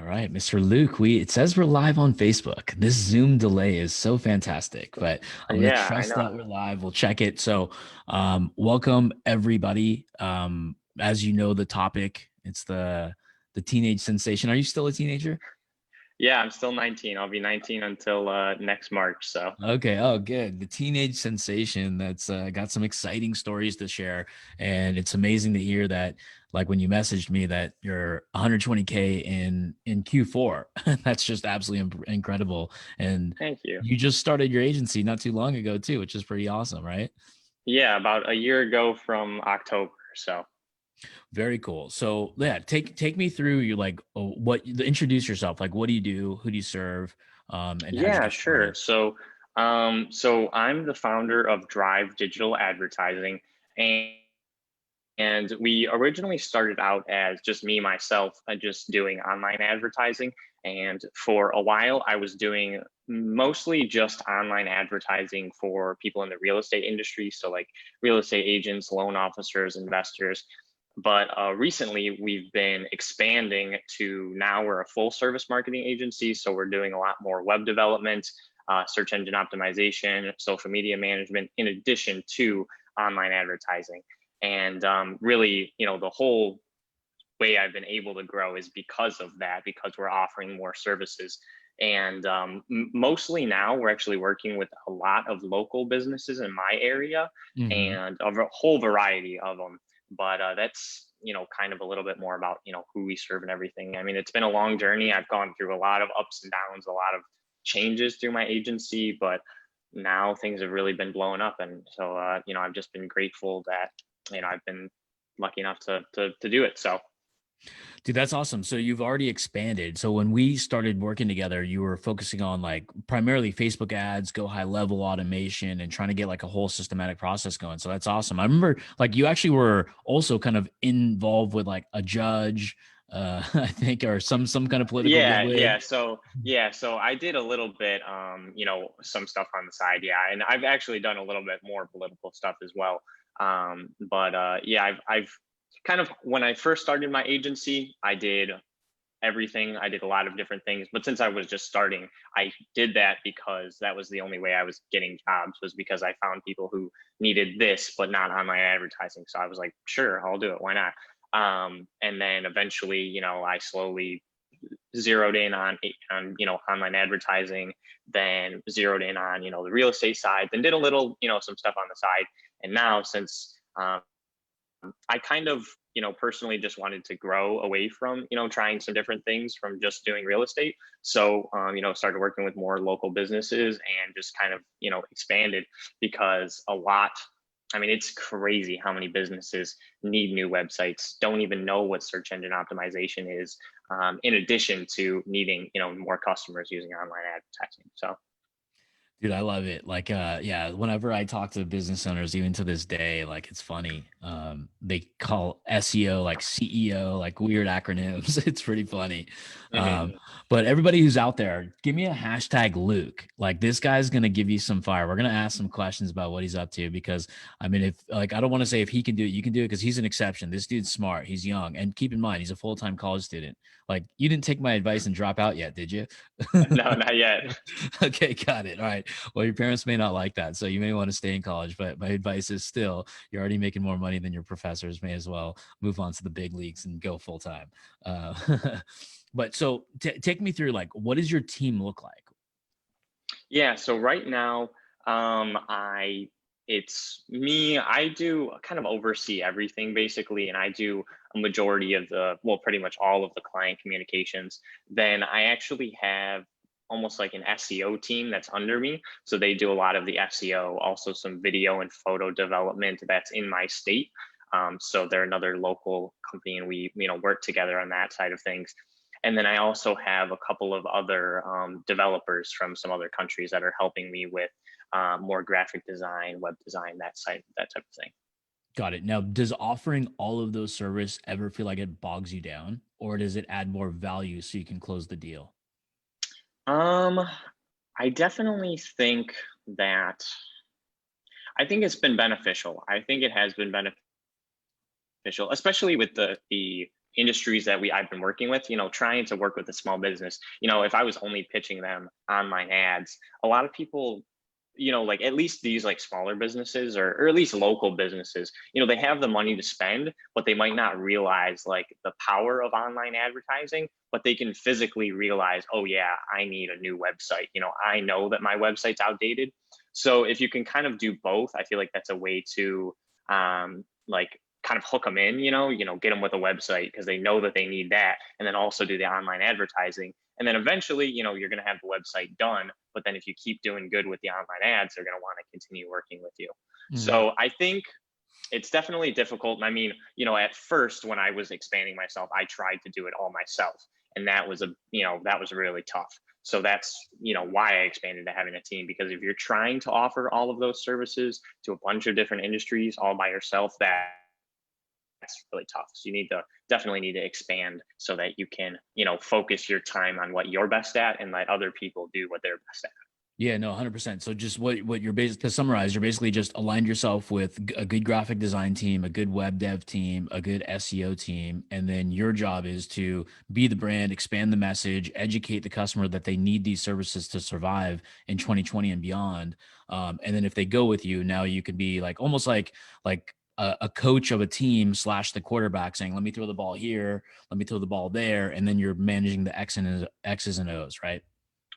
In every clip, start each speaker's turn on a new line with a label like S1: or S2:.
S1: right, Mr. Luke, it says we're live on Facebook. This Zoom delay is so fantastic, but I'm gonna
S2: Yeah, I
S1: trust
S2: know.
S1: that we're live. We'll check it. So, welcome everybody. As you know, the topic, it's the teenage sensation. Are you still a teenager?
S2: Yeah, I'm still 19. I'll be 19 until next March. So
S1: Okay. Oh, good. The teenage sensation that's got some exciting stories to share. And it's amazing to hear that, like when you messaged me that you're 120K in Q4. That's just absolutely incredible. And
S2: thank you.
S1: you just started your agency not too long ago too, which is pretty awesome, right?
S2: Yeah, about a year ago from October. So
S1: Very cool. So yeah, take me through your like introduce yourself. Like what do you do? Who do you serve? And how'd you
S2: yeah,
S1: get
S2: sure.
S1: started?
S2: So I'm the founder of Drive Digital Advertising, and we originally started out as just me myself, just doing online advertising. And for a while, I was doing mostly just online advertising for people in the real estate industry, so like real estate agents, loan officers, investors. But recently, we've been expanding to now we're a full service marketing agency. So we're doing a lot more web development, search engine optimization, social media management, in addition to online advertising. And really, the whole way I've been able to grow is because of that, because we're offering more services. And mostly now we're actually working with a lot of local businesses in my area
S1: Hmm.
S2: and a whole variety of them. But that's, kind of a little bit more about, who we serve and everything. I mean, it's been a long journey. I've gone through a lot of ups and downs, a lot of changes through my agency, but now things have really been blowing up. And so, I've just been grateful that, I've been lucky enough to do it. So
S1: Dude, that's awesome. So you've already expanded. So when we started working together, you were focusing on like primarily Facebook ads, go high level automation, and trying to get like a whole systematic process going. So that's awesome. I remember like you actually were also kind of involved with like a judge, I think, or some kind of political
S2: yeah.
S1: bigwig.
S2: So I did a little bit, some stuff on the side. Yeah. And I've actually done a little bit more political stuff as well. But yeah, I've kind of, when I first started my agency, I did everything. I did a lot of different things. But since I was just starting, I did that because that was the only way I was getting jobs, was because I found people who needed this, but not online advertising. So I was like, sure, I'll do it. Why not? And then eventually, I slowly zeroed in on online advertising, then zeroed in on the real estate side, then did a little some stuff on the side. And now, since I kind of, personally just wanted to grow away from, trying some different things from just doing real estate. So, started working with more local businesses and just kind of, expanded, because I mean, it's crazy how many businesses need new websites, don't even know what search engine optimization is, in addition to needing, more customers using online advertising. So,
S1: Dude, I love it. Like, yeah, whenever I talk to business owners, even to this day, like it's funny. They call SEO like CEO, like weird acronyms. It's pretty funny.
S2: mhm.
S1: But everybody who's out there, give me a hashtag Luke. Like this guy's gonna give you some fire. We're gonna ask some questions about what he's up to because I mean, if like I don't want to say if he can do it, you can do it because he's an exception. This dude's smart, he's young, and keep in mind, he's a full-time college student. Like you didn't take my advice and drop out yet, did you?
S2: No, not yet.
S1: Okay, got it. All right. Well, your parents may not like that, so you may want to stay in college. But my advice is still, you're already making more money than your professors. May as well move on to the big leagues and go full time. But so take me through like, what does your team look like?
S2: Yeah, so right now, I it's me. I do kind of oversee everything basically, and I do a majority of well, pretty much all of the client communications. Then I actually have almost like an SEO team that's under me. So they do a lot of the SEO, also some video and photo development that's in my state. So they're another local company, and we work together on that side of things. And then I also have a couple of other developers from some other countries that are helping me with more graphic design, web design, that type of thing.
S1: Got it. Now, does offering all of those service ever feel like it bogs you down, or does it add more value so you can close the deal?
S2: Um, I definitely think that I think it's been beneficial. I think it has been beneficial, especially with the industries that I've been working with, trying to work with a small business, if I was only pitching them online ads, a lot of people, like at least these like smaller businesses or at least local businesses, they have the money to spend, but they might not realize like the power of online advertising, but they can physically realize, oh yeah, I need a new website. I know that my website's outdated. So if you can kind of do both, I feel like that's a way to like kind of hook them in, get them with a website because they know that they need that, and then also do the online advertising. And then eventually, you're going to have the website done. But then if you keep doing good with the online ads, they're going to want to continue working with you.
S1: Mhm.
S2: So I think it's definitely difficult. And I mean, at first when I was expanding myself, I tried to do it all myself. And that was that was really tough. So that's, why I expanded to having a team, because if you're trying to offer all of those services to a bunch of different industries all by yourself, that's really tough. So you definitely need to expand so that you can, focus your time on what you're best at and let other people do what they're best at.
S1: Yeah, no, 100%. So just what you're basically, to summarize, you're basically just aligned yourself with a good graphic design team, a good web dev team, a good SEO team, and then your job is to be the brand, expand the message, educate the customer that they need these services to survive in 2020 and beyond. And then if they go with you, now you could be like almost like a coach of a team slash the quarterback saying, let me throw the ball here, let me throw the ball there, and then you're managing the X's and O's, right?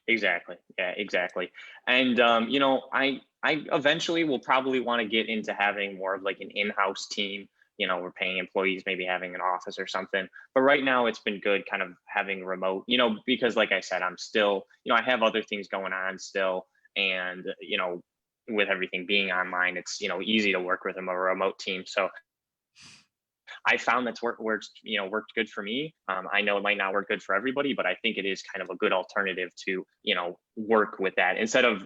S2: Exactly. Yeah, exactly. And I eventually will probably want to get into having more of like an in-house team. We're paying employees, maybe having an office or something. But right now it's been good kind of having remote, because like I said, I'm still, I have other things going on still. And, with everything being online, it's, easy to work with a remote team. So I found that's worked good for me. I know it might not work good for everybody, but I think it is kind of a good alternative to work with that instead of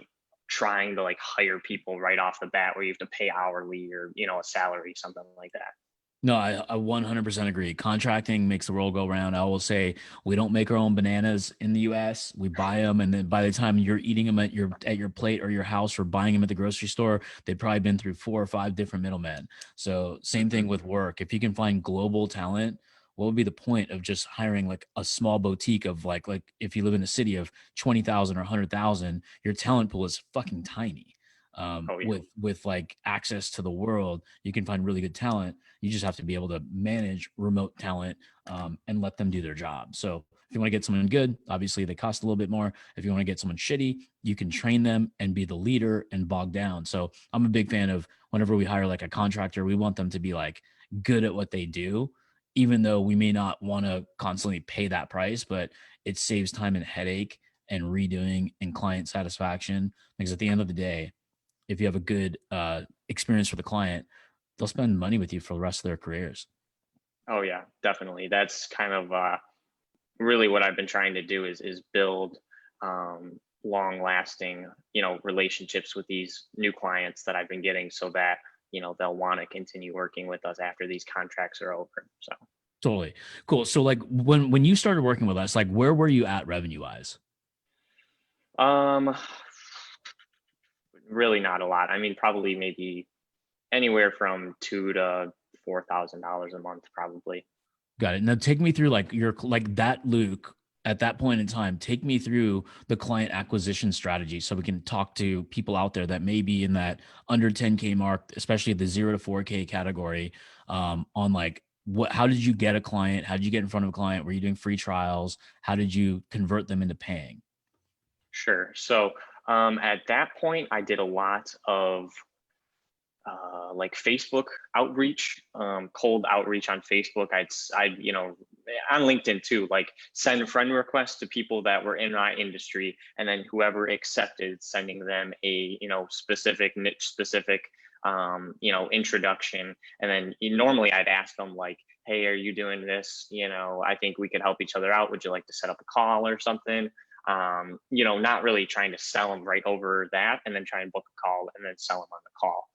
S2: trying to like hire people right off the bat where you have to pay hourly or a salary, something like that.
S1: No, I 100% agree. Contracting makes the world go round. I will say we don't make our own bananas in the US. We buy them, and then by the time you're eating them at your plate or your house or buying them at the grocery store, they've probably been through 4 or 5 different middlemen. So same thing
S2: Hmm.
S1: with work. If you can find global talent, what would be the point of just hiring like a small boutique of like if you live in a city of 20,000 or 100,000, your talent pool is fucking tiny.
S2: Oh yeah.
S1: With like access to the world, you can find really good talent. You just have to be able to manage remote talent and let them do their job. So if you want to get someone good, obviously they cost a little bit more. If you want to get someone shitty, you can train them and be the leader and bog down. So I'm a big fan of whenever we hire like a contractor, we want them to be like good at what they do, even though we may not want to constantly pay that price, but it saves time and headache and redoing and client satisfaction. Because at the end of the day, if you have a good experience for the client, they'll spend money with you for the rest of their careers.
S2: Oh yeah, definitely. That's kind of really what I've been trying to do is build long lasting, relationships with these new clients that I've been getting so that, they'll want to continue working with us after these contracts are over. So,
S1: Totally cool. So like when you started working with us, like where were you at revenue wise?
S2: um, really not a lot. I mean, probably maybe anywhere from $2,000 to $4,000 a month, probably.
S1: Got it. Now take me through like your like that Luke at that point in time. Take me through the client acquisition strategy so we can talk to people out there that may be in that under 10K mark, especially the 0 to 4K category. On like how did you get a client? How did you get in front of a client? Were you doing free trials? How did you convert them into paying?
S2: Sure. So at that point, I did a lot of like Facebook outreach, cold outreach on Facebook. I'd, on LinkedIn too, like send friend requests to people that were in my industry, and then whoever accepted, sending them a, specific niche specific, introduction. And then normally I'd ask them like, hey, are you doing this? I think we could help each other out. Would you like to set up a call or something? Not really trying to sell them right over that and then try and book a call and then sell them on the call.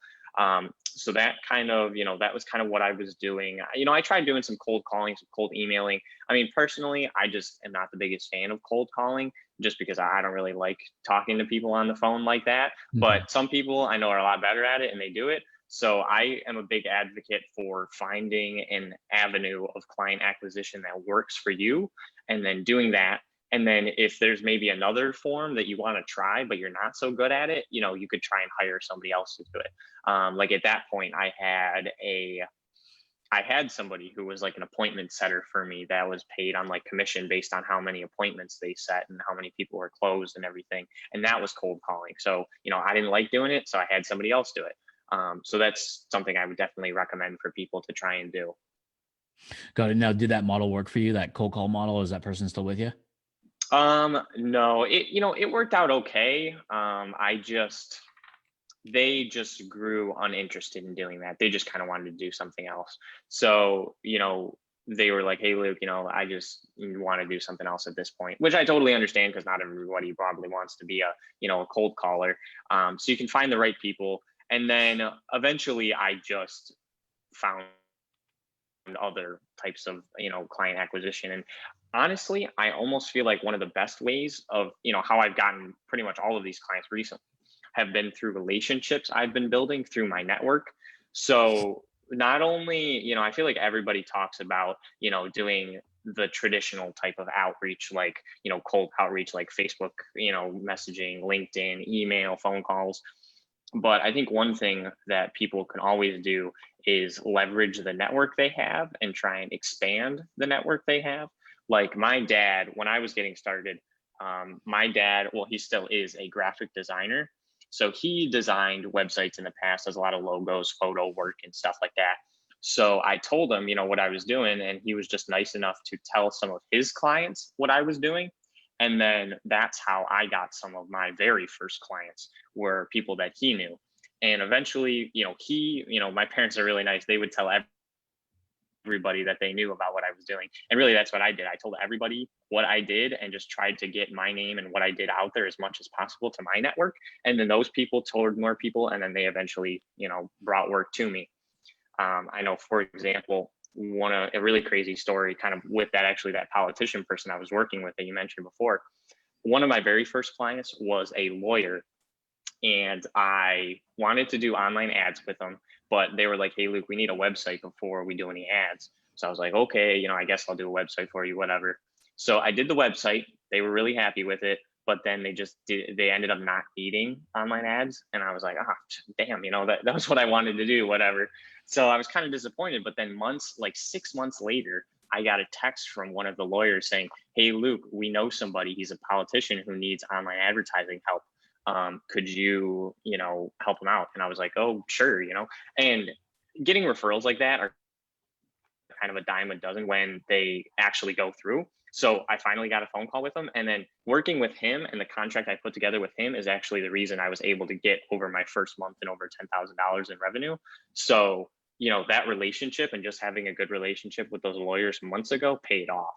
S2: So that kind of, that was kind of what I was doing. I tried doing some cold calling, some cold emailing. I mean, personally, I just am not the biggest fan of cold calling just because I don't really like talking to people on the phone like that.
S1: Mhm.
S2: But some people I know are a lot better at it and they do it. So I am a big advocate for finding an avenue of client acquisition that works for you and then doing that. And then if there's maybe another form that you want to try, but you're not so good at it, you could try and hire somebody else to do it. Like at that point, I had somebody who was like an appointment setter for me that was paid on like commission based on how many appointments they set and how many people were closed and everything. And that was cold calling. So, I didn't like doing it. So I had somebody else do it. So that's something I would definitely recommend for people to try and do.
S1: Got it. Now, did that model work for you? That cold call model? Is that person still with you?
S2: No, it worked out okay. They just grew uninterested in doing that. They just kind of wanted to do something else. So, they were like, "Hey, Luke, I just want to do something else at this point," which I totally understand because not everybody probably wants to be a cold caller. So you can find the right people. And then eventually I just found other types of, client acquisition. And honestly, I almost feel like one of the best ways of, how I've gotten pretty much all of these clients recently have been through relationships I've been building through my network. So not only, I feel like everybody talks about, doing the traditional type of outreach, like, cold outreach, like Facebook, messaging, LinkedIn, email, phone calls. But I think one thing that people can always do is leverage the network they have and try and expand the network they have. Like my dad, when I was getting started, my dad, well, he still is a graphic designer. So he designed websites in the past, does a lot of logos, photo work, and stuff like that. So I told him, what I was doing, and he was just nice enough to tell some of his clients what I was doing. And then that's how I got some of my very first clients were people that he knew. And eventually, my parents are really nice. They would tell everybody that they knew about what I was doing. And really, that's what I did. I told everybody what I did and just tried to get my name and what I did out there as much as possible to my network. And then those people told more people. And then they eventually, brought work to me. I know, for example, a really crazy story kind of with that, actually, that politician person I was working with that you mentioned before. One of my very first clients was a lawyer, and I wanted to do online ads with them, but they were like, "Hey, Luke, we need a website before we do any ads." So I was like, "Okay, I guess I'll do a website for you, whatever." So I did the website. They were really happy with it, but then they ended up not needing online ads. And I was like, ah, damn, that was what I wanted to do, whatever. So I was kind of disappointed. But then like 6 months later, I got a text from one of the lawyers saying, "Hey, Luke, we know somebody. He's a politician who needs online advertising help. Could you, help him out?" And I was like, "Oh, sure," and getting referrals like that are kind of a dime a dozen when they actually go through. So I finally got a phone call with him, and then working with him and the contract I put together with him is actually the reason I was able to get over my first month and over $10,000 in revenue. So, that relationship and just having a good relationship with those lawyers months ago paid off.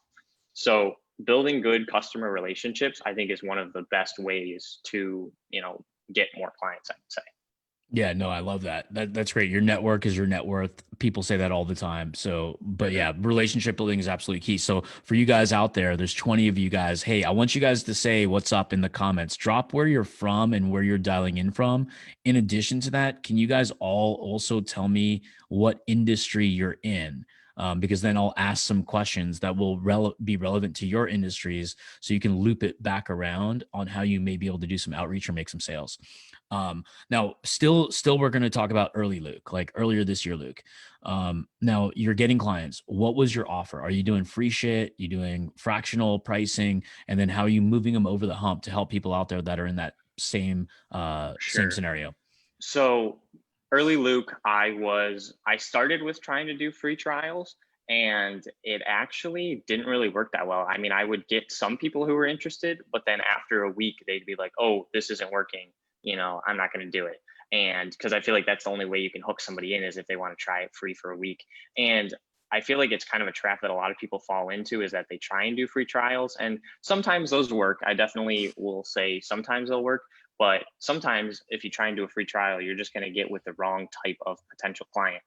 S2: So building good customer relationships, I think, is one of the best ways to, get more clients, I would say.
S1: Yeah, no, I love that. That's great. Your network is your net worth. People say that all the time. So, but
S2: Mhm.
S1: yeah, relationship building is absolutely key. So, for you guys out there, there's 20 of you guys. Hey, I want you guys to say what's up in the comments. Drop where you're from and where you're dialing in from. In addition to that, can you guys all also tell me what industry you're in? Because then I'll ask some questions that will be relevant to your industries, so you can loop it back around on how you may be able to do some outreach or make some sales. Now, still, we're going to talk about early Luke, like earlier this year, Luke. Now you're getting clients. What was your offer? Are you doing free shit? You doing fractional pricing? And then how are you moving them over the hump to help people out there that are in that same
S2: Sure.
S1: scenario?
S2: So early Luke, I started with trying to do free trials, and it actually didn't really work that well. I mean, I would get some people who were interested, but then after a week they'd be like, "Oh, this isn't working. I'm not going to do it." And because I feel like that's the only way you can hook somebody in is if they want to try it free for a week. And I feel like it's kind of a trap that a lot of people fall into, is that they try and do free trials, and sometimes those work. I definitely will say sometimes they'll work, but sometimes if you try and do a free trial, you're just going to get with the wrong type of potential client.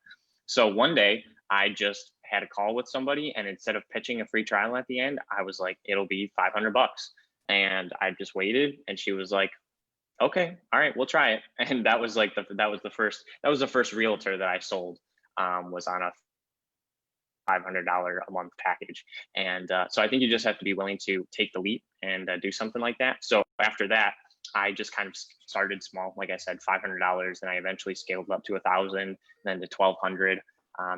S2: So one day I just had a call with somebody, and instead of pitching a free trial at the end, I was like, "It'll be $500." And I just waited, and she was like, Okay, all right, we'll try it. And that was like that was the first realtor that I sold, was on a $500 a month package. And so I think you just have to be willing to take the leap and do something like that. So after that, I just kind of started small, like I said, $500, and I eventually scaled up to 1,000, then to 1,200,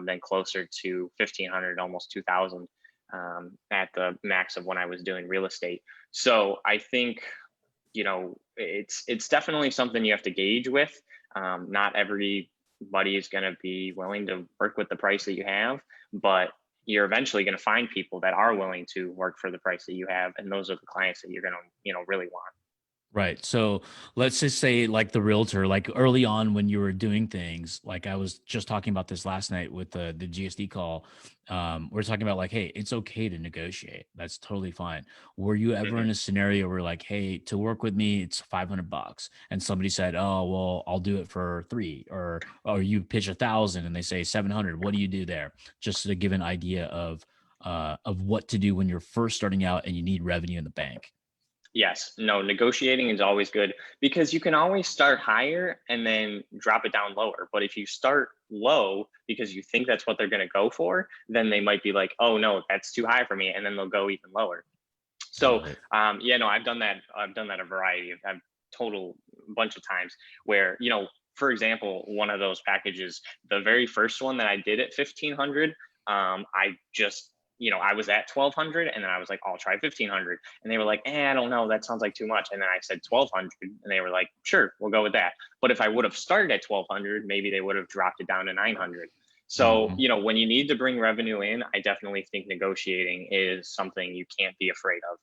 S2: then closer to 1,500, almost 2,000, at the max of when I was doing real estate. So I think, it's definitely something you have to gauge with. Not everybody is going to be willing to work with the price that you have, but you're eventually going to find people that are willing to work for the price that you have, and those are the clients that you're going to, really want.
S1: Right. So let's just say, like the realtor, like early on when you were doing things, like I was just talking about this last night with the GSD call. We're talking about like, hey, it's okay to negotiate. That's totally fine. Were you ever
S2: Hmm.
S1: in a scenario where like, hey, to work with me, it's $500, and somebody said, oh, well, I'll do it for three, or you pitch 1,000 and they say 700. What do you do there? Just to give an idea of what to do when you're first starting out and you need revenue in the bank.
S2: Yes, no, negotiating is always good because you can always start higher and then drop it down lower. But if you start low because you think that's what they're going to go for, then they might be like, oh no, that's too high for me. And then they'll go even lower. So
S1: Totally.
S2: yeah, no, I've done that. I've done that a variety of I've total bunch of times where, for example, one of those packages, the very first one that I did at 1,500, I just, I was at 1,200, and then I was like, I'll try 1,500, and they were like, I don't know, that sounds like too much, and then I said 1,200, and they were like, sure, we'll go with that. But if I would have started at 1,200, maybe they would have dropped it down to 900. So,
S1: Mhm.
S2: when you need to bring revenue in, I definitely think negotiating is something you can't be afraid of.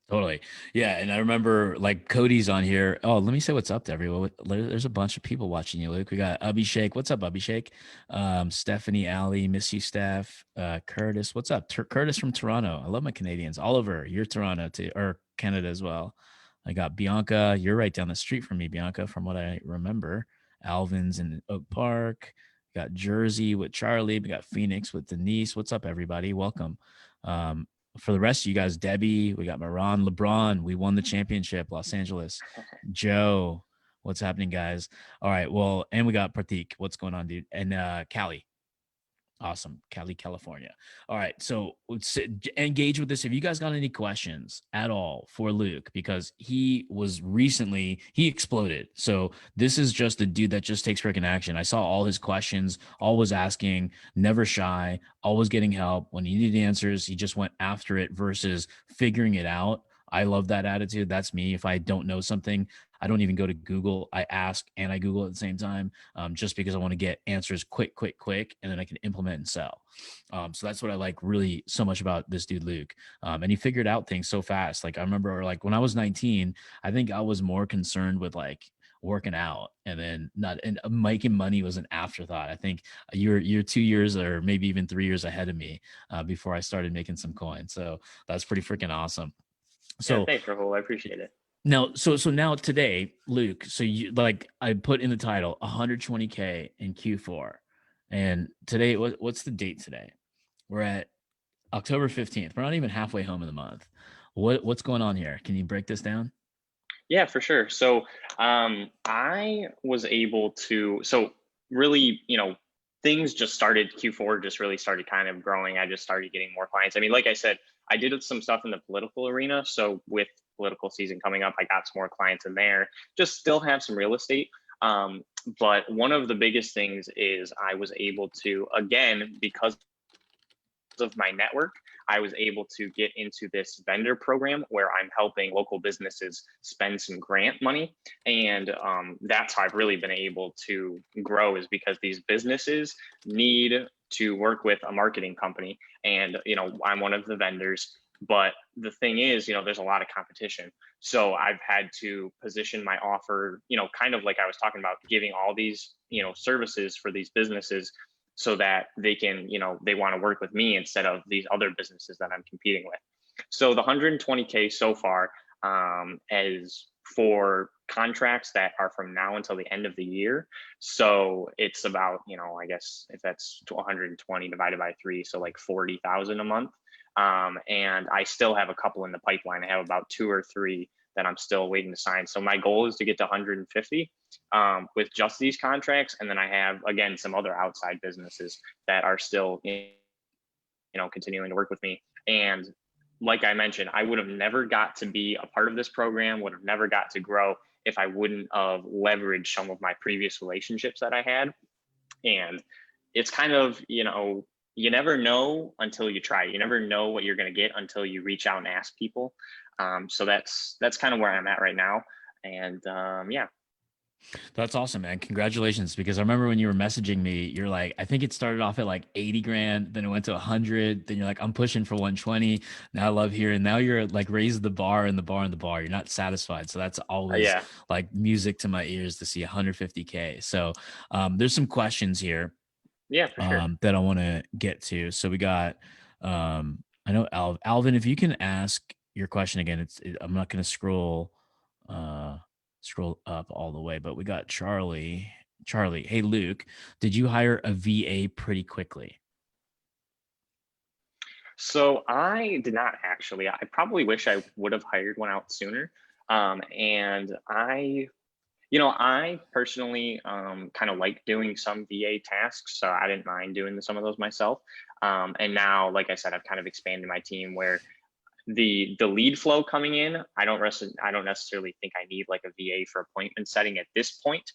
S1: Totally. Yeah. And I remember like Cody's on here. Oh, let me say what's up to everyone. There's a bunch of people watching you, Luke. We got Abhishek. What's up, Abhishek? Stephanie, Ali, miss you, Steph. Curtis. What's up? Curtis from Toronto. I love my Canadians. Oliver, you're Toronto too, or Canada as well. I got Bianca. You're right down the street from me, Bianca, from what I remember. Alvin's in Oak Park. Got Jersey with Charlie. We got Phoenix with Denise. What's up, everybody? Welcome. Um, for the rest of you guys, Debbie, we got Moran, LeBron, we won the championship, Los Angeles. Joe, what's happening, guys? All right, well, and we got Pratik, what's going on, dude? And Callie, awesome, Cali, California. All right, so let's engage with this. If you guys got any questions at all for Luke, because he exploded. So this is just a dude that just takes freaking action. I saw all his questions, always asking, never shy, always getting help. When he needed answers, he just went after it versus figuring it out. I love that attitude. That's me. If I don't know something, I don't even go to Google. I ask and I Google at the same time, just because I want to get answers quick, quick, quick, and then I can implement and sell. So that's what I like really so much about this dude, Luke. And he figured out things so fast. Like I remember like when I was 19, I think I was more concerned with like working out and then not and making money was an afterthought. I think you're 2 years or maybe even 3 years ahead of me before I started making some coins. So that's pretty freaking awesome.
S2: Yeah,
S1: So
S2: thanks, Rahul. I appreciate it.
S1: now, so now today, Luke. So you like I put in the title 120K in Q4, and today what's the date today? We're at October 15th. We're not even halfway home in the month. What's going on here? Can you break this down?
S2: Yeah, for sure. So I was able to, so really, things just started, Q4 just really started kind of growing. I just started getting more clients. I mean, like I said, I did some stuff in the political arena. So with political season coming up, I got some more clients in there, just still have some real estate. Um, but one of the biggest things is I was able to, again, because of my network, I was able to get into this vendor program where I'm helping local businesses spend some grant money. And that's how I've really been able to grow, is because these businesses need to work with a marketing company. And, I'm one of the vendors. But the thing is, there's a lot of competition. So I've had to position my offer, kind of like I was talking about, giving all these, services for these businesses so that they can, they want to work with me instead of these other businesses that I'm competing with. So the 120K so far is for contracts that are from now until the end of the year. So it's about, I guess if that's 120 divided by three, so like 40,000 a month. And I still have a couple in the pipeline. I have about two or three that I'm still waiting to sign. So my goal is to get to 150 with just these contracts. And then I have, again, some other outside businesses that are still, continuing to work with me. And like I mentioned, I would have never got to be a part of this program, would have never got to grow if I wouldn't have leveraged some of my previous relationships that I had. And it's kind of, you never know until you try. You never know what you're going to get until you reach out and ask people. So that's kind of where I'm at right now. And yeah.
S1: That's awesome, man. Congratulations. Because I remember when you were messaging me, you're like, I think it started off at like 80 grand, then it went to 100. Then you're like, I'm pushing for 120. Now I love hearing. Now you're like raised the bar and the bar and the bar. You're not satisfied. So that's always
S2: Yeah.
S1: like music to my ears to see 150K. So there's some questions here
S2: Yeah, for sure.
S1: that I want to get to. So we got, I know Alvin, if you can ask your question again, I'm not going to scroll up all the way, but we got Charlie. Hey, Luke, did you hire a VA pretty quickly?
S2: So I did not actually. I probably wish I would have hired one out sooner. And I personally kind of like doing some VA tasks, so I didn't mind doing some of those myself. And now, like I said, I've kind of expanded my team where the lead flow coming in, I don't necessarily think I need like a VA for appointment setting at this point,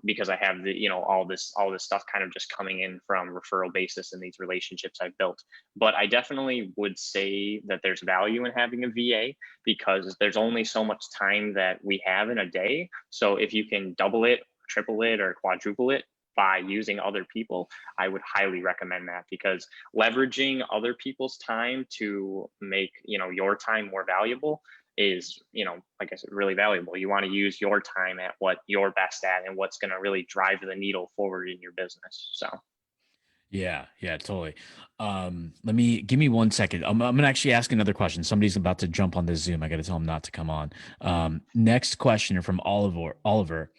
S2: because I have all this stuff kind of just coming in from referral basis and these relationships I've built. But I definitely would say that there's value in having a VA because there's only so much time that we have in a day. So if you can double it, triple it, or quadruple it by using other people, I would highly recommend that, because leveraging other people's time to make, your time more valuable is, like I said, really valuable. You want to use your time at what you're best at and what's going to really drive the needle forward in your business. So
S1: Yeah, totally. Give me 1 second. I'm gonna actually ask another question. Somebody's about to jump on this Zoom. I got to tell them not to come on. Next question from Oliver.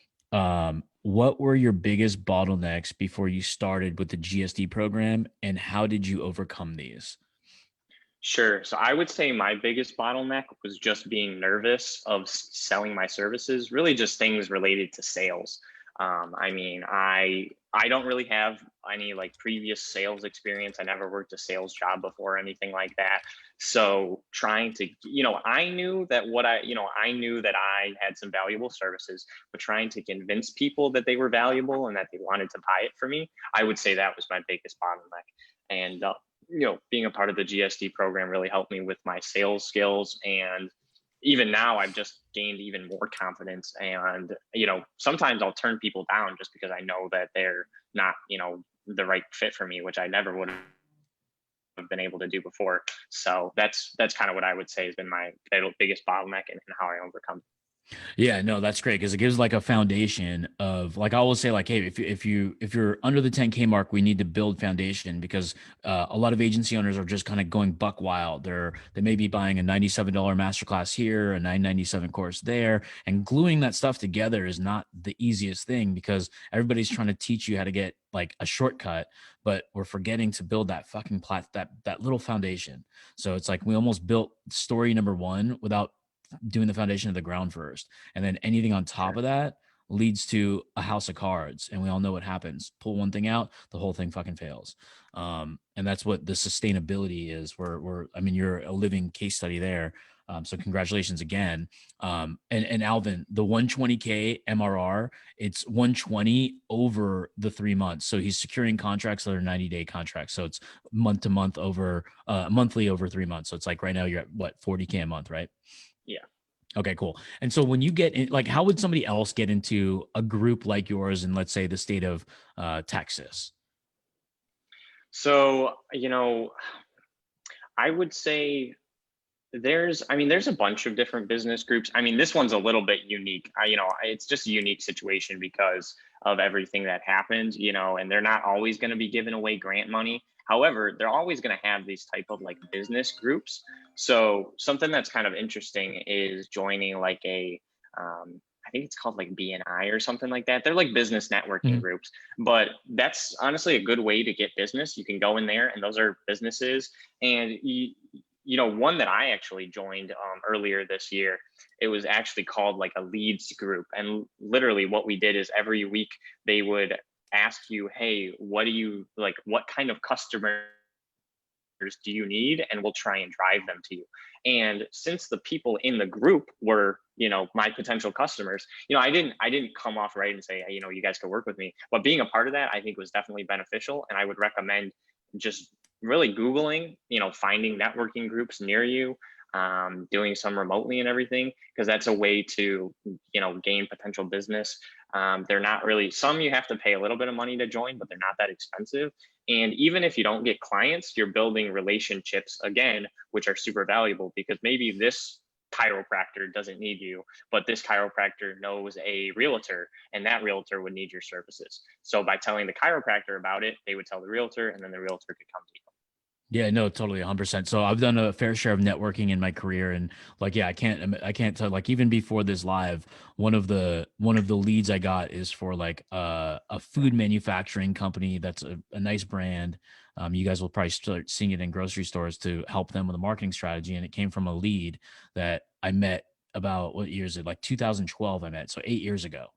S1: What were your biggest bottlenecks before you started with the GSD program, and how did you overcome these?
S2: sure. So I would say my biggest bottleneck was just being nervous of selling my services, really just things related to sales. I mean, I don't really have any like previous sales experience. I never worked a sales job before or anything like that. So trying to, I knew that I knew that I had some valuable services, but trying to convince people that they were valuable and that they wanted to buy it for me, I would say that was my biggest bottleneck. And being a part of the GSD program really helped me with my sales skills. And even now I've just gained even more confidence. And, sometimes I'll turn people down just because I know that they're not, the right fit for me, which I never would have been able to do before. So that's kind of what I would say has been my biggest bottleneck and how I overcome it.
S1: Yeah, no, that's great because it gives like a foundation of like I always say like, hey, if you're under the 10K mark, we need to build foundation because a lot of agency owners are just kind of going buck wild. They may be buying a $97 masterclass here, a $997 course there, and gluing that stuff together is not the easiest thing because everybody's trying to teach you how to get like a shortcut, but we're forgetting to build that fucking that little foundation. So it's like we almost built story number one without doing the foundation of the ground first. And then anything on top
S2: Sure.
S1: of that leads to a house of cards. And we all know what happens. Pull one thing out, the whole thing fucking fails. And that's what the sustainability is. I mean, you're a living case study there. So congratulations again. And Alvin, the 120K MRR, it's 120 over the 3 months. So he's securing contracts that are 90-day contracts. So it's month to month over monthly over 3 months. So it's like right now you're at what, 40K a month, right?
S2: Yeah.
S1: Okay, cool. And so when you get in, like, how would somebody else get into a group like yours in, let's say, the state of Texas?
S2: So, I would say there's a bunch of different business groups. I mean, this one's a little bit unique. It's just a unique situation because of everything that happened, and they're not always going to be giving away grant money. However, they're always going to have these type of like business groups. So something that's kind of interesting is joining like I think it's called like BNI or something like that. They're like business networking
S1: Mhm.
S2: groups, but that's honestly a good way to get business. You can go in there and those are businesses and one that I actually joined earlier this year, it was actually called like a leads group. And literally what we did is every week they would ask you, hey, what do you like? What kind of customers do you need? And we'll try and drive them to you. And since the people in the group were, my potential customers, I didn't come off right and say, hey, you guys could work with me. But being a part of that, I think was definitely beneficial. And I would recommend just really Googling, finding networking groups near you, doing some remotely and everything, because that's a way to, gain potential business. They're not really, some you have to pay a little bit of money to join, but they're not that expensive. And even if you don't get clients, you're building relationships again, which are super valuable, because maybe this chiropractor doesn't need you, but this chiropractor knows a realtor and that realtor would need your services. So by telling the chiropractor about it, they would tell the realtor and then the realtor could come to you.
S1: Yeah, no, totally, 100%. So I've done a fair share of networking in my career, and like, yeah, I can't tell. Like, even before this live, one of the leads I got is for like a food manufacturing company that's a nice brand. You guys will probably start seeing it in grocery stores to help them with a marketing strategy, and it came from a lead that I met about what year is it? Like 2012, I met, so 8 years ago.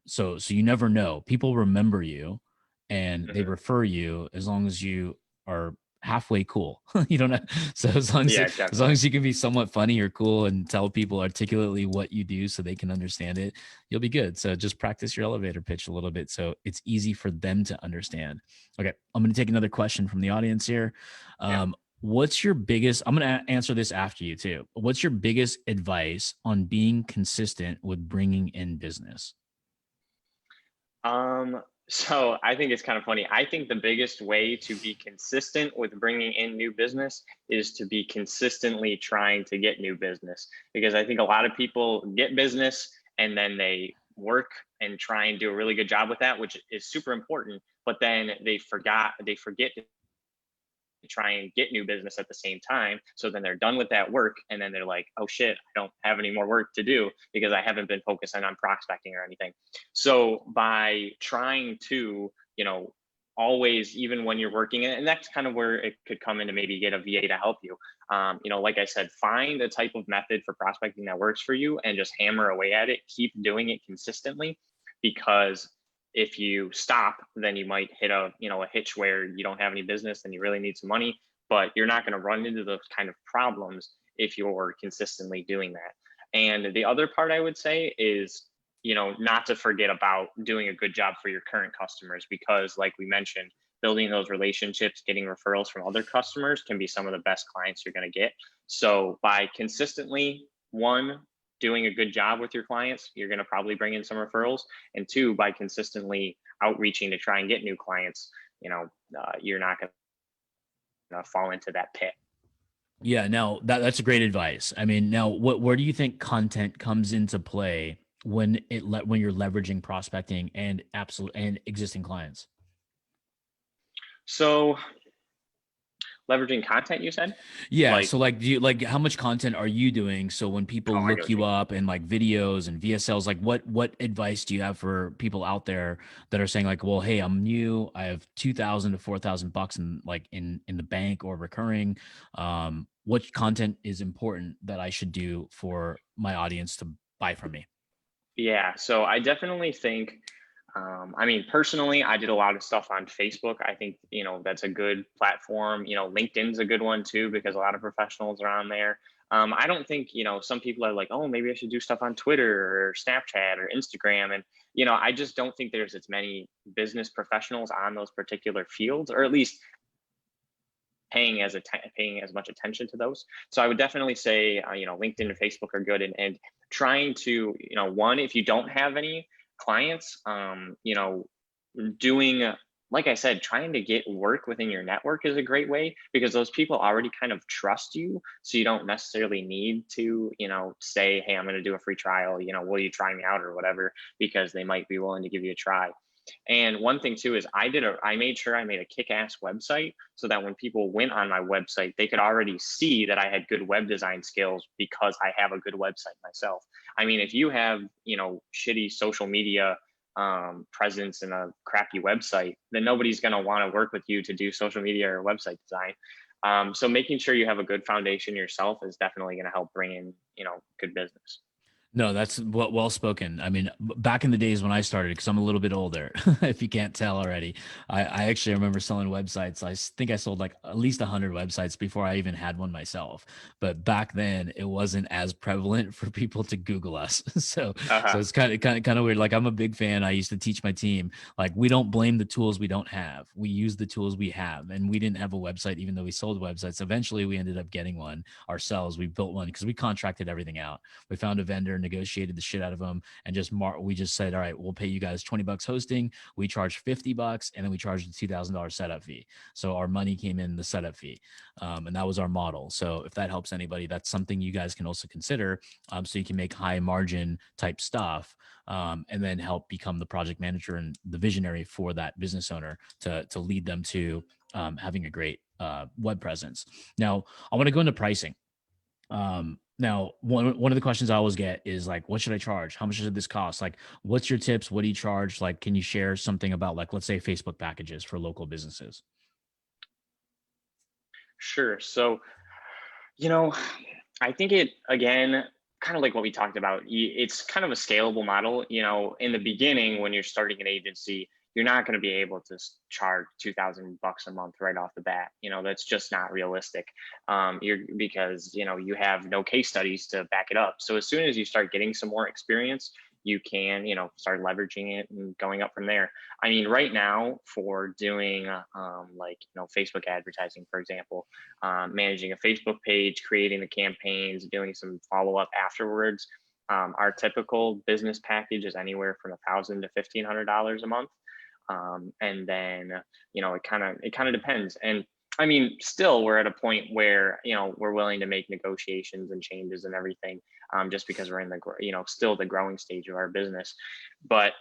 S1: So you never know. People remember you and they
S2: Mhm.
S1: refer you as long as you are halfway cool. You don't know. So
S2: Yeah,
S1: as long
S2: definitely.
S1: as you can be somewhat funny or cool and tell people articulately what you do so they can understand it, you'll be good. So just practice your elevator pitch a little bit so it's easy for them to understand. Okay, I'm going to take another question from the audience here.
S2: Yeah.
S1: What's your biggest, I'm going to answer this after you too. What's your biggest advice on being consistent with bringing in business?
S2: So I think it's kind of funny. I think the biggest way to be consistent with bringing in new business is to be consistently trying to get new business, because I think a lot of people get business and then they work and try and do a really good job with that, which is super important, but then they forget to try and get new business at the same time. So then they're done with that work and then they're like, oh shit, I don't have any more work to do because I haven't been focusing on prospecting or anything. So by trying to, always, even when you're working, and that's kind of where it could come in to maybe get a VA to help you. Like I said, find a type of method for prospecting that works for you and just hammer away at it. Keep doing it consistently, because if you stop, then you might hit a hitch where you don't have any business and you really need some money, but you're not going to run into those kind of problems if you're consistently doing that. And the other part I would say is, not to forget about doing a good job for your current customers, because like we mentioned, building those relationships, getting referrals from other customers can be some of the best clients you're going to get. So by consistently, one, doing a good job with your clients, you're going to probably bring in some referrals. And two, by consistently outreaching to try and get new clients, you're not going to fall into that pit.
S1: Yeah, now that's a great advice. I mean, now where do you think content comes into play when when you're leveraging prospecting and absolute and existing clients?
S2: So leveraging content, you said?
S1: Yeah,
S2: Like,
S1: so like, do you like how much content are you doing? So when
S2: oh,
S1: people
S2: I get
S1: look
S2: what you
S1: you
S2: mean.
S1: up and like videos and VSLs, like what advice do you have for people out there that are saying like, well, hey, I'm new, I have 2,000 to 4,000 bucks in like in the bank or recurring. What content is important that I should do for my audience to buy from me?
S2: Yeah, so I definitely think, I mean, personally, I did a lot of stuff on Facebook. I think, that's a good platform. LinkedIn's a good one too, because a lot of professionals are on there. I don't think, some people are like, oh, maybe I should do stuff on Twitter or Snapchat or Instagram. And, I just don't think there's as many business professionals on those particular fields, or at least paying as much attention to those. So I would definitely say, LinkedIn and Facebook are good, and trying to, one, if you don't have any clients, doing, like I said, trying to get work within your network is a great way, because those people already kind of trust you. So you don't necessarily need to, say, hey, I'm going to do a free trial, will you try me out or whatever, because they might be willing to give you a try. And one thing too is I made sure I made a kick-ass website so that when people went on my website, they could already see that I had good web design skills, because I have a good website myself. I mean, if you have, shitty social media presence and a crappy website, then nobody's going to want to work with you to do social media or website design. So making sure you have a good foundation yourself is definitely going to help bring in, good business.
S1: No, that's well spoken. I mean, back in the days when I started, because I'm a little bit older, if you can't tell already, I actually remember selling websites. Think I sold like at least 100 websites before I even had one myself. But back then, it wasn't as prevalent for people to Google us. So
S2: Uh-huh.
S1: it's kind of weird. Like I'm a big fan. I used to teach my team like we don't blame the tools we don't have. We use the tools we have, and we didn't have a website even though we sold websites. Eventually, we ended up getting one ourselves. We built one because we contracted everything out. We found a vendor, negotiated the shit out of them, and we just said, all right, we'll pay you guys $20 hosting. We charge $50, and then we charged a $2,000 setup fee. So our money came in the setup fee, and that was our model. So if that helps anybody, that's something you guys can also consider. So you can make high margin type stuff, and then help become the project manager and the visionary for that business owner to lead them to having a great web presence. Now, I want to go into pricing. Now one of the questions I always get is like, what should I charge? How much does this cost? Like, what's your tips? What do you charge? Like, can you share something about like, let's say Facebook packages for local businesses?
S2: Sure. So, you know, I think it, again, kind of like what we talked about, it's kind of a scalable model. In the beginning, when you're starting an agency, you're not going to be able to charge $2,000 a month right off the bat. That's just not realistic. Because you have no case studies to back it up. So as soon as you start getting some more experience, you can start leveraging it and going up from there. I mean, right now for doing like Facebook advertising, for example, managing a Facebook page, creating the campaigns, doing some follow up afterwards. Our typical business package is anywhere from $1,000 to $1,500 a month, and then it kind of depends. And I mean, still, we're at a point where we're willing to make negotiations and changes and everything, just because we're in the still the growing stage of our business. But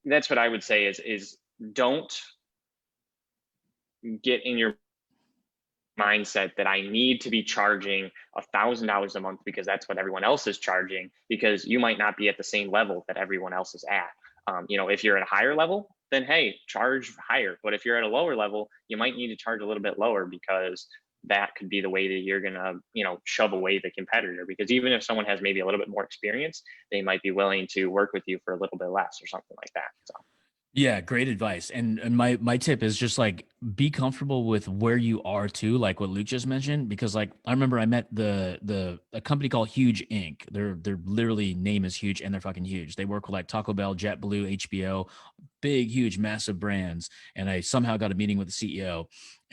S2: that's what I would say is don't get in your mindset that I need to be charging $1,000 a month because that's what everyone else is charging, because you might not be at the same level that everyone else is at. If you're at a higher level, then hey, charge higher. But if you're at a lower level, you might need to charge a little bit lower, because that could be the way that you're gonna, shove away the competitor. Because even if someone has maybe a little bit more experience, they might be willing to work with you for a little bit less or something like that. So.
S1: Yeah, great advice. And my tip is just like be comfortable with where you are too, like what Luke just mentioned. Because like I remember I met the a company called Huge Inc. Their literally name is huge and they're fucking huge. They work with like Taco Bell, JetBlue, HBO, big, huge, massive brands. And I somehow got a meeting with the CEO.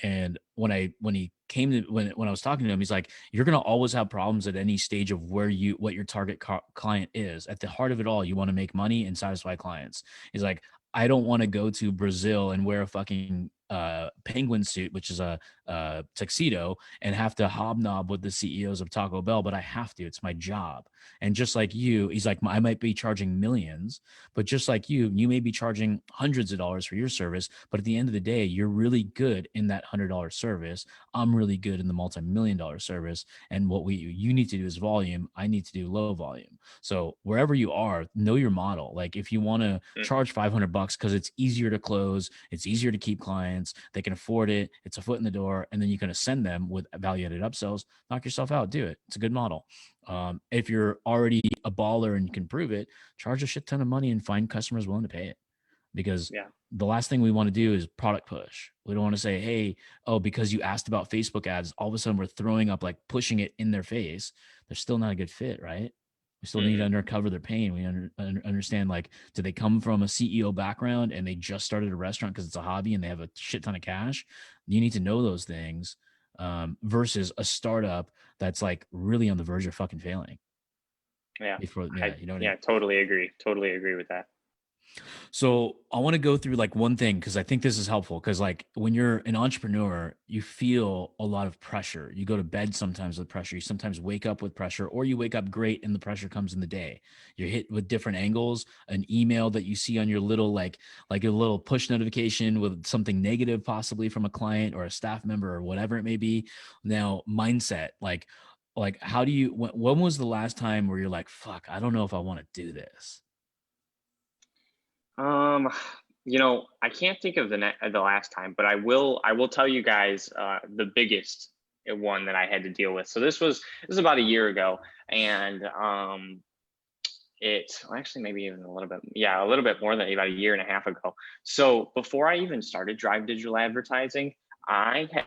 S1: And when he came to when I was talking to him, he's like, you're gonna always have problems at any stage of what your target client is. At the heart of it all, you want to make money and satisfy clients. He's like, I don't want to go to Brazil and wear a fucking penguin suit, which is a tuxedo, and have to hobnob with the CEOs of Taco Bell, but I have to. It's my job. And just like you, he's like, I might be charging millions, but just like you may be charging hundreds of dollars for your service. But at the end of the day, you're really good in that $100 service. I'm really good in the multi-million-dollar service. And what you need to do is volume. I need to do low volume. So wherever you are, know your model. Like if you want to
S2: Mhm.
S1: charge $500 because it's easier to close, it's easier to keep clients, they can afford it, it's a foot in the door, and then you can ascend them with value-added upsells. Knock yourself out, do it. It's a good model. If you're already a baller and you can prove it, charge a shit ton of money and find customers willing to pay it. Because
S2: Yeah.
S1: the last thing we want to do is product push. We don't want to say, hey, oh, because you asked about Facebook ads, all of a sudden we're throwing up, like pushing it in their face. They're still not a good fit, right? We still need to
S2: Hmm.
S1: uncover their pain. We understand, like, do they come from a CEO background and they just started a restaurant because it's a hobby and they have a shit ton of cash? You need to know those things, versus a startup that's like really on the verge of fucking failing
S2: Yeah.
S1: before,
S2: I
S1: yeah, you know what I mean?
S2: yeah, totally agree. Totally agree with that.
S1: So I want to go through like one thing because I think this is helpful because like when you're an entrepreneur, you feel a lot of pressure. You go to bed sometimes with pressure. You sometimes wake up with pressure, or you wake up great and the pressure comes in the day. You're hit with different angles, an email that you see on your little like a little push notification with something negative possibly from a client or a staff member or whatever it may be. Now, mindset, like how do you when was the last time where you're like, fuck, I don't know if I want to do this?
S2: Um, I can't think of the last time, but I will tell you guys the biggest one that I had to deal with. So this was about a year ago, and well, actually maybe even a little bit, yeah, a little bit more than about a year and a half ago. So before I even started Drive Digital Advertising, I had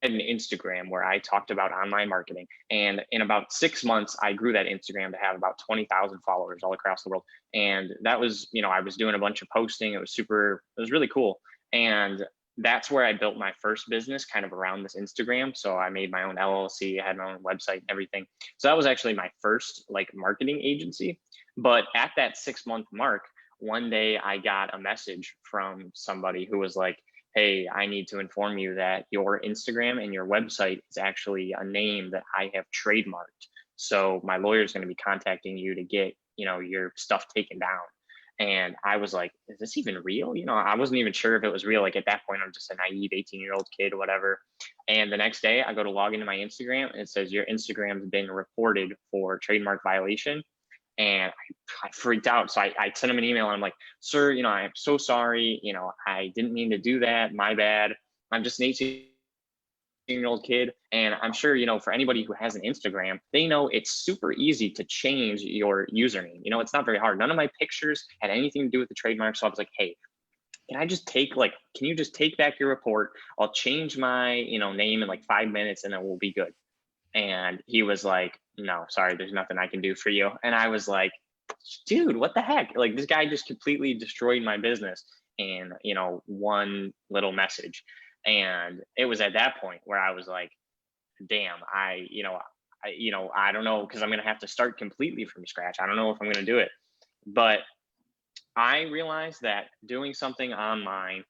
S2: an Instagram where I talked about online marketing. And in about 6 months, I grew that Instagram to have about 20,000 followers all across the world. And that was, I was doing a bunch of posting. It was really cool. And that's where I built my first business kind of around this Instagram. So I made my own LLC, I had my own website and everything. So that was actually my first like marketing agency. But at that 6 month mark, one day I got a message from somebody who was like, hey, I need to inform you that your Instagram and your website is actually a name that I have trademarked. So my lawyer is going to be contacting you to get, your stuff taken down. And I was like, is this even real? I wasn't even sure if it was real. Like at that point, I'm just a naive 18-year-old kid or whatever. And the next day I go to log into my Instagram and it says your Instagram's been reported for trademark violation. And I freaked out. So I sent him an email and I'm like, sir, I'm so sorry. I didn't mean to do that. My bad. I'm just an 18-year-old kid. And I'm sure, for anybody who has an Instagram, they know it's super easy to change your username. It's not very hard. None of my pictures had anything to do with the trademark. So I was like, hey, can you just take back your report? I'll change my, name in like 5 minutes and then we'll be good. And he was like, no, sorry, there's nothing I can do for you. And I was like, dude, what the heck? Like this guy just completely destroyed my business in, one little message. And it was at that point where I was like, damn, I don't know, because I'm going to have to start completely from scratch. I don't know if I'm going to do it. But I realized that doing something online,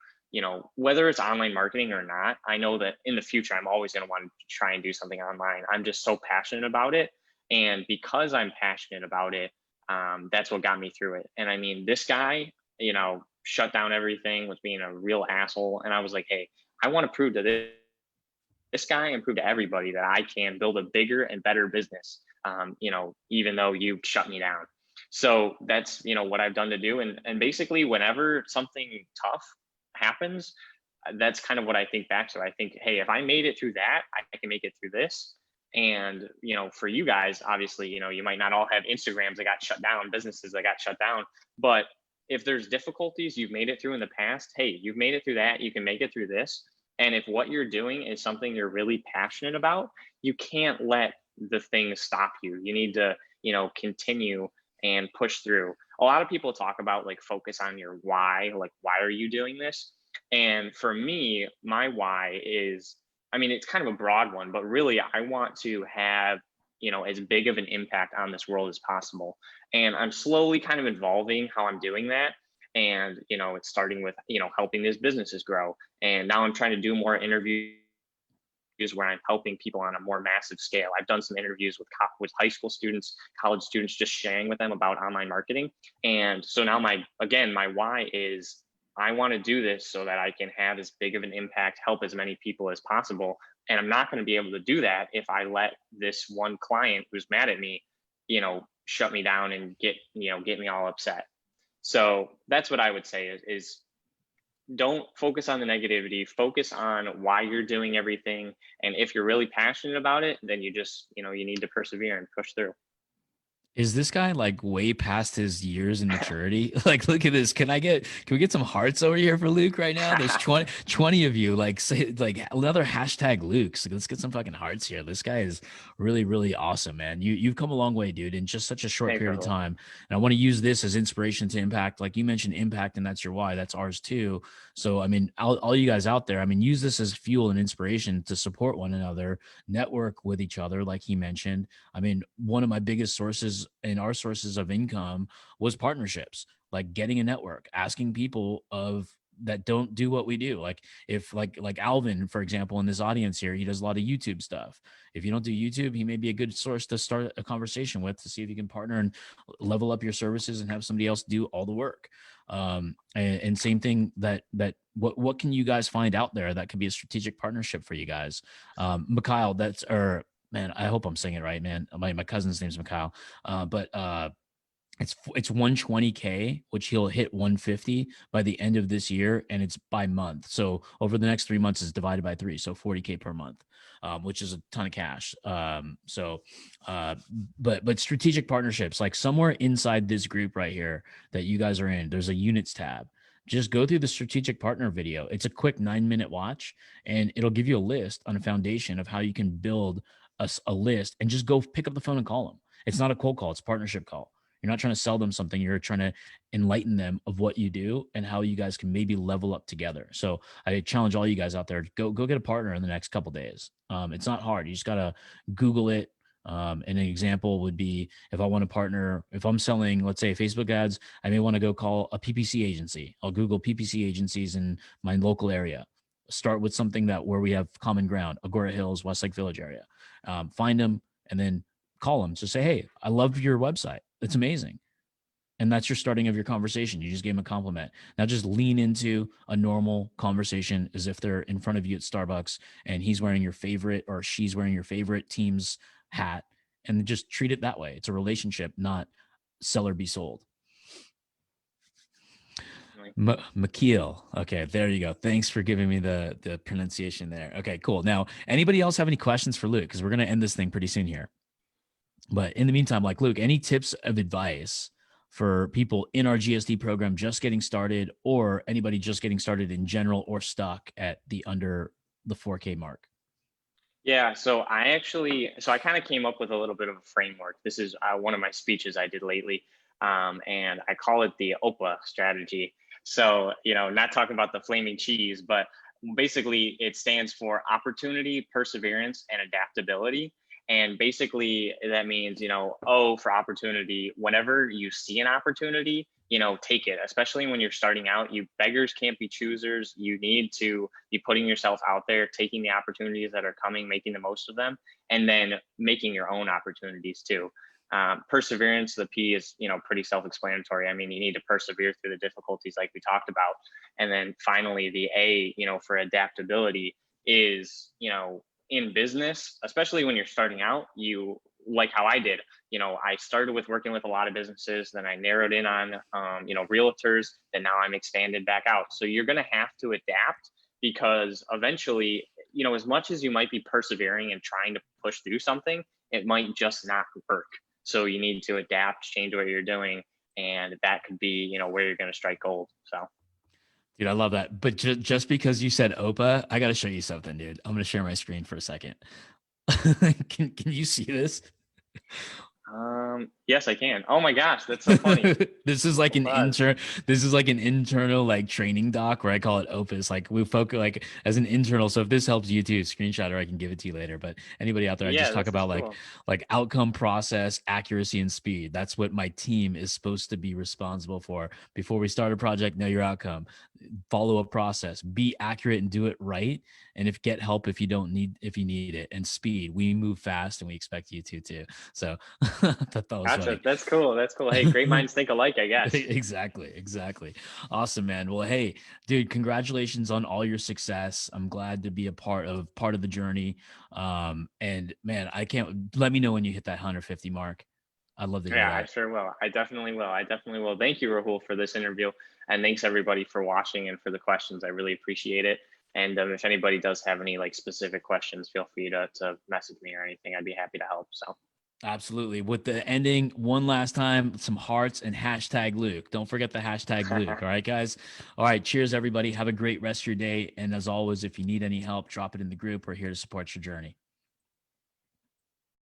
S2: whether it's online marketing or not, I know that in the future, I'm always going to want to try and do something online. I'm just so passionate about it. And because I'm passionate about it, that's what got me through it. And I mean, this guy, shut down everything, was being a real asshole. And I was like, hey, I want to prove to this guy and prove to everybody that I can build a bigger and better business, even though you shut me down. So that's, what I've done to do. And basically whenever something tough happens, that's kind of what I think back to. I think, hey, if I made it through that, I can make it through this. And, for you guys, obviously, you might not all have Instagrams that got shut down, businesses that got shut down, but if there's difficulties you've made it through in the past, hey, you've made it through that, you can make it through this. And if what you're doing is something you're really passionate about, you can't let the things stop you. You need to, continue and push through. A lot of people talk about like focus on your why, like why are you doing this? And for me, my why is, I mean, it's kind of a broad one, but really I want to have, as big of an impact on this world as possible. And I'm slowly kind of evolving how I'm doing that. And, it's starting with, helping these businesses grow. And now I'm trying to do more interviews where I'm helping people on a more massive scale. I've done some interviews with high school students, college students, just sharing with them about online marketing. And so now my why is I want to do this so that I can have as big of an impact, help as many people as possible. And I'm not going to be able to do that if I let this one client who's mad at me, shut me down and get me all upset. So that's what I would say is don't focus on the negativity, focus on why you're doing everything. And if you're really passionate about it, then you just, you need to persevere and push through.
S1: Is this guy like way past his years in maturity? Like, look at this. Can we get some hearts over here for Luke right now? There's 20 of you. Like, say, like another hashtag Luke. So let's get some fucking hearts here. This guy is really, really awesome, man. You've come a long way, dude, in just such a short
S2: Thanks,
S1: period of
S2: Rahul.
S1: time. And I want to use this as inspiration to impact. Like you mentioned, impact, and that's your why. That's ours too. So, I mean, all you guys out there, I mean, use this as fuel and inspiration to support one another, network with each other, like he mentioned. I mean, one of my biggest sources and our sources of income was partnerships, like getting a network, asking people that don't do what we do. Like if like Alvin, for example, in this audience here, he does a lot of YouTube stuff. If you don't do YouTube, he may be a good source to start a conversation with to see if you can partner and level up your services and have somebody else do all the work. And same thing that what can you guys find out there that could be a strategic partnership for you guys? Mikhail, man, I hope I'm saying it right, man. My cousin's name's Mikhail. But It's 120K, which he'll hit 150 by the end of this year, and it's by month. So over the next 3 months, is divided by three, so 40K per month, which is a ton of cash. Uh, but strategic partnerships, like somewhere inside this group right here that you guys are in, there's a units tab. Just go through the strategic partner video. It's a quick 9-minute watch, and it'll give you a list on a foundation of how you can build a list, and just go pick up the phone and call them. It's not a cold call; it's a partnership call. You're not trying to sell them something. You're trying to enlighten them of what you do and how you guys can maybe level up together. So I challenge all you guys out there, go get a partner in the next couple days. It's not hard. You just gotta Google it. And an example would be, if I want to partner, if I'm selling, let's say, Facebook ads, I may want to go call a PPC agency. I'll Google PPC agencies in my local area. Start with something that where we have common ground, Agora Hills, Westlake Village area. Find them and then call them. So say, hey, I love your website. It's amazing. And that's your starting of your conversation. You just gave them a compliment. Now just lean into a normal conversation as if they're in front of you at Starbucks and he's wearing your favorite, or she's wearing your favorite team's hat, and just treat it that way. It's a relationship, not sell or be sold. McKeel. Okay, there you go. Thanks for giving me the pronunciation there. Okay, cool. Now, anybody else have any questions for Luke? Because we're going to end this thing pretty soon here. But in the meantime, like, Luke, any tips of advice for people in our GSD program just getting started, or anybody just getting started in general, or stuck at the under the 4K mark?
S2: Yeah, so I kind of came up with a little bit of a framework. This is one of my speeches I did lately, and I call it the OPA strategy. So, not talking about the flaming cheese, but basically it stands for opportunity, perseverance, and adaptability. And basically that means, O for opportunity. Whenever you see an opportunity, take it, especially when you're starting out. You beggars can't be choosers. You need to be putting yourself out there, taking the opportunities that are coming, making the most of them, and then making your own opportunities too. Perseverance, the P is, pretty self-explanatory. I mean, you need to persevere through the difficulties like we talked about. And then finally, the A, for adaptability is, in business, especially when you're starting out, you, like how I did, I started with working with a lot of businesses, then I narrowed in on, realtors, then now I'm expanded back out. So you're going to have to adapt, because eventually, as much as you might be persevering and trying to push through something, it might just not work. So you need to adapt, change what you're doing, and that could be, where you're going to strike gold. So.
S1: Dude, I love that. But just because you said OPA, I got to show you something, dude. I'm going to share my screen for a second. Can you see this?
S2: Yes, I can. Oh my gosh, that's so funny.
S1: This is like this is like an internal like training doc where I call it Opus. Like we focus like as an internal. So if this helps you too, screenshot, or I can give it to you later. But anybody out there, I
S2: Yeah,
S1: just talk
S2: this is
S1: about
S2: cool.
S1: like outcome, process, accuracy, and speed. That's what my team is supposed to be responsible for. Before we start a project, know your outcome, follow a process, be accurate and do it right. And if get help if you need it, and speed. We move fast and we expect you to too. So that was
S2: Gotcha.
S1: funny.
S2: That's cool. That's cool. Hey, great minds think alike, I guess.
S1: Exactly. Awesome, man. Well, hey, dude, congratulations on all your success. I'm glad to be a part of the journey. And man, I can't let me know when you hit that 150 mark. I'd love to hear
S2: Yeah, I
S1: that.
S2: sure will. I definitely will. I definitely will. Thank you, Rahul, for this interview. And thanks everybody for watching and for the questions. I really appreciate it. And if anybody does have any like specific questions, feel free to message me or anything. I'd be happy to help. So
S1: Absolutely. With the ending one last time, some hearts and hashtag Luke. Don't forget the hashtag Luke. All right, guys. All right. Cheers, everybody. Have a great rest of your day. And as always, if you need any help, drop it in the group. We're here to support your journey.